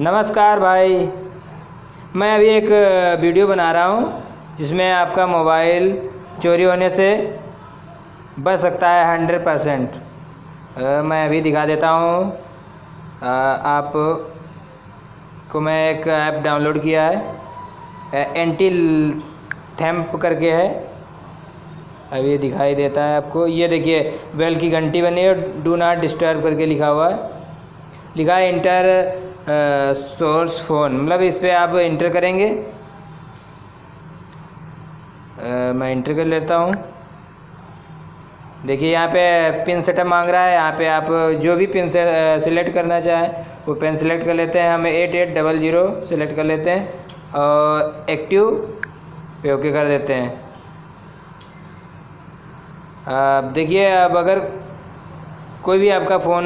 नमस्कार भाई। मैं अभी एक वीडियो बना रहा हूँ जिसमें आपका मोबाइल चोरी होने से बच सकता है 100%। मैं अभी दिखा देता हूँ। आप को मैं एक ऐप डाउनलोड किया है, एंटी थेम्प करके है। अभी दिखाई देता है आपको। ये देखिए, बेल की घंटी बनी है, डू नॉट डिस्टर्ब करके लिखा हुआ है। लिखा है इंटर सोर्स फ़ोन, मतलब इस पर आप इंटर करेंगे। मैं इंटर कर लेता हूँ। देखिए यहाँ पे पिन सेटअप मांग रहा है। यहाँ पे आप जो भी पिन से सिलेक्ट करना चाहें वो पिन सिलेक्ट कर लेते हैं। हम 8800 सिलेक्ट कर लेते हैं और एक्टिव पे ओके कर देते हैं। अब देखिए, अब अगर कोई भी आपका फ़ोन